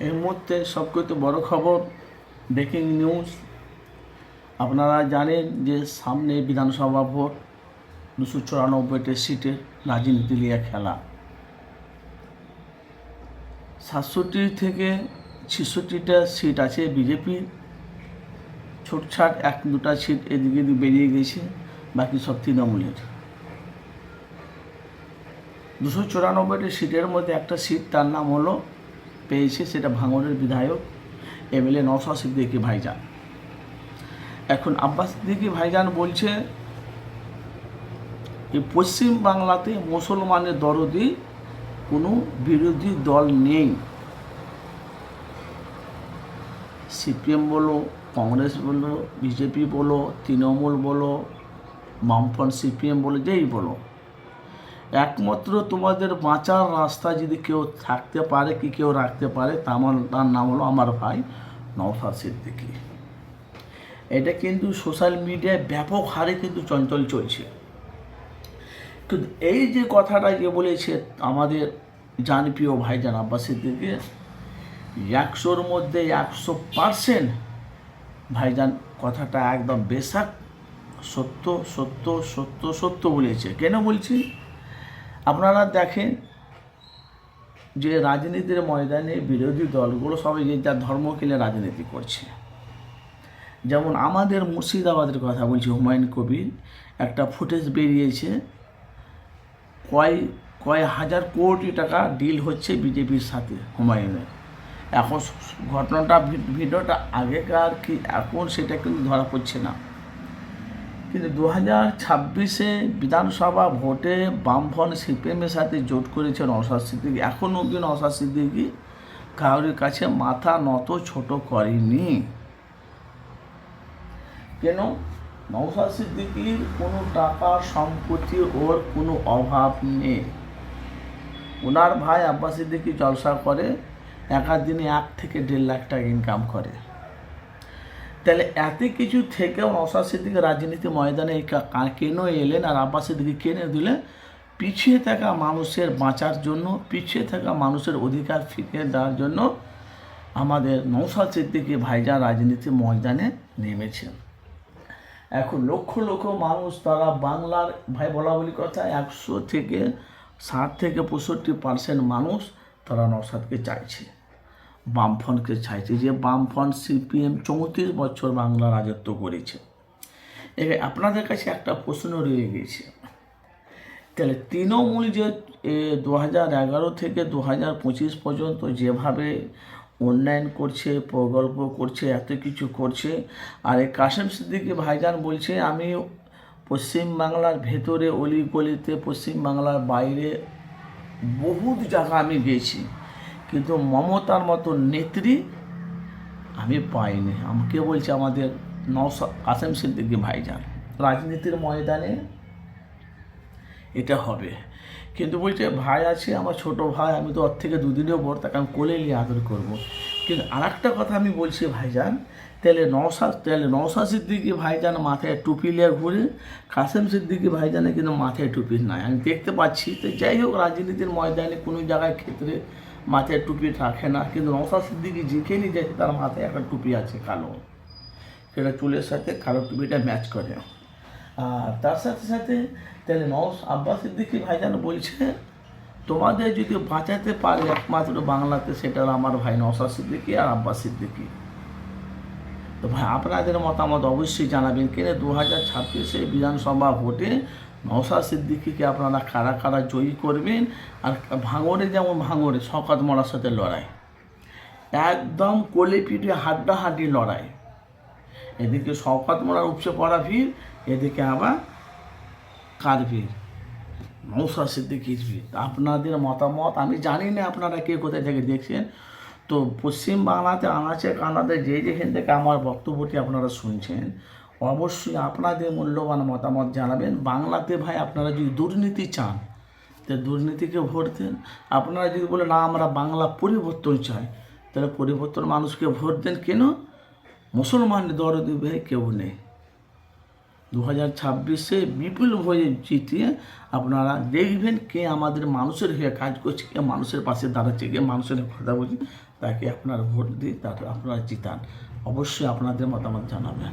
এই মুহূর্তে সবথেকে বড় খবর, ব্রেকিং নিউজ। আপনারা জানেন যে সামনে বিধানসভা ভোট, 294টি সিটের রাজনীতি নিয়ে খেলা। 67 থেকে 66টা সিট আছে বিজেপির, ছোটছাট 1-2টা সিট এদিকে বেরিয়ে গেছে, বাকি সব তৃণমূলের। 294টি সিটের মধ্যে একটা সিট তার নাম হলো পেয়েছে, সেটা ভাঙড়ের বিধায়ক এমএলএ নওশাদ সিদ্দিকী ভাইজান। এখন আব্বাস সিদ্দিকী ভাইজান বলছে এই পশ্চিম বাংলাতে মুসলমানের দরদি কোনো বিরোধী দল নেই। সিপিএম বলো, কংগ্রেস বলো, বিজেপি বলো, তৃণমূল বলো, বামফ্রন্ট সিপিএম বলো, যেই বলো, একমাত্র তোমাদের বাঁচার রাস্তা যদি কেউ থাকতে পারে কি কেউ রাখতে পারে, তার নাম হলো আমার ভাই নওশাদ সিদ্দিকী। এটা কিন্তু সোশ্যাল মিডিয়ায় ব্যাপক হারে কিন্তু চঞ্চল চলছে। কিন্তু এই যে কথাটা যে বলেছে আমাদের জানপ্রিয় ভাইজান আব্বাস সিদ্দিকী, 100-র মধ্যে 100% ভাইজান কথাটা একদম বেশাক সত্য সত্য সত্য সত্য বলেছে। কেন বলছি, আপনারা দেখেন যে রাজনীতির ময়দানে বিরোধী দলগুলো সবাই যে যার ধর্ম খেলে রাজনীতি করছে। যেমন আমাদের মুর্শিদাবাদের কথা বলছি, হুমায়ুন কবির একটা ফুটেজ বেরিয়েছে, কয় হাজার কোটি টাকা ডিল হচ্ছে বিজেপির সাথে হুমায়ুনের। এখন ঘটনাটা ভিডিওটা আগেকার কি এখন সেটা কিন্তু ধরা পড়ছে না। কিন্তু 2026-এ বিধানসভা ভোটে বামফ্রন্ট সিপিএমের সাথে জোট করেছে নওশাদ সিদ্দিকী। এখন অবধি নওশাদ সিদ্দিকী কারোর কাছে মাথা নত ছোট করেনি। কেন? নওশাদ সিদ্দিকীর কোনো টাকা সম্পত্তি ওর কোনো অভাব নেই। ওনার ভাই আব্বাস সিদ্দিকী জলসা করে, একার দিনে 1 থেকে 1.5 লাখ টাকা ইনকাম করে। তাহলে এত কিছু থেকেও নওশাদ সিদ্দিকী রাজনীতি ময়দানে কেন এলেন আর আব্বাস সিদ্দিকী কেন দিলেন? পিছিয়ে থাকা মানুষের বাঁচার জন্য, পিছিয়ে থাকা মানুষের অধিকার ফিরিয়ে দেওয়ার জন্য আমাদের নওশাদ সিদ্দিকী ভাইজান রাজনীতি ময়দানে নেমেছেন। এখন লক্ষ লক্ষ মানুষ, তারা বাংলার ভাই বলা বলি কথা, 100 থেকে 60 থেকে 65% মানুষ তারা নওশাদকে চাইছে, বামফ্রন্টকে চাইছে। যে বামফ্রন্ট সিপিএম 34 বছর বাংলা রাজত্ব করেছে। এবার আপনাদের কাছে একটা প্রশ্ন রয়ে গেছে, তাহলে তৃণমূল যে 2011 থেকে 2025 পর্যন্ত যেভাবে উন্নয়ন করছে, প্রকল্প করছে, এত কিছু করছে, আর এই কাসেম সিদ্দিকী ভাইজান বলছে আমি পশ্চিমবাংলার ভেতরে অলিগলিতে, পশ্চিমবাংলার বাইরে বহুত জায়গা আমি গেছি, কিন্তু মমতার মতো নেত্রী আমি পাইনি। আমাকে বলছে আমাদের কাসেম সিদ্দিকী ভাইজান। রাজনীতির ময়দানে এটা হবে, কিন্তু বলছে ভাই আছে আমার ছোট ভাই, আমি তো ওর থেকে 2 দিনেও বড়, তাকে আমি কোলে নিয়ে আদর করবো। কিন্তু আর একটা কথা আমি বলছি ভাইজান, তাহলে নওশাদ সিদ্দিকী ভাইজান মাথায় টুপি নিয়ে ঘুরে, কাসেম সিদ্দিকী ভাইজানে কিন্তু মাথায় টুপি নাই, আমি দেখতে পাচ্ছি। তো যাই হোক, রাজনীতির ময়দানে কোনো জায়গায় ক্ষেত্রে মাথায় টুপি রাখে না, কিন্তু নওশাদ সিদ্দিকী যেখানেই যাচ্ছে তার মাথায় একটা টুপি আছে কালো, সেটা চুলের সাথে কালো টুপিটা ম্যাচ করে। আর তার সাথে সাথে তাহলে আব্বাস সিদ্দিকী ভাইজান বলছে তোমাদের যদি বাঁচাতে পারে একমাত্র বাংলাতে, সেটা আমার ভাই নওশাদ সিদ্দিকী আর আব্বাস সিদ্দিকী। তো ভাই আপনাদের মতামত অবশ্যই জানাবেন। কেন 2026-এ বিধানসভা ভোটে নওশাদ সিদ্দিকীকে আপনারা কারা কারা জয়ী করবেন? আর ভাঙড়ে যেমন ভাঙড়ে শওকত মোল্লার সাথে লড়াই, একদম কোলে পিঠে হাড্ডাহাড্ডি লড়াই। এদিকে শওকত মোল্লার উপচে পড়া ভিড়, এদিকে আবার কার ভিড়? নওশাদ সিদ্দিকীর ভিড়। আপনাদের মতামত আমি জানি না আপনারা কে কোথায় থেকে দেখছেন। তো পশ্চিমবাংলাতে আনাচে কানাচে যেখান থেকে আমার বক্তব্যটি আপনারা শুনছেন, অবশ্যই আপনাদের মূল্যবান মতামত জানাবেন। বাংলাতে ভাই আপনারা যদি দুর্নীতি চান, তো দুর্নীতিকে ভোট দেন। আপনারা যদি বলে না আমরা বাংলা পরিবর্তন চাই, তাহলে পরিবর্তন মানুষকে ভোট দেন। কেন? মুসলমান দরদি ভাই কেউ নেই। 2026-এ বিপুল ভোটে জিতিয়ে আপনারা দেখবেন কে আমাদের মানুষের হয়ে কাজ করছে, কে মানুষের পাশে দাঁড়াচ্ছে, কে মানুষের হয়ে কথা বলছে, তাকে আপনারা ভোট দিয়ে তাকে আপনারা জিতান। অবশ্যই আপনাদের মতামত জানাবেন।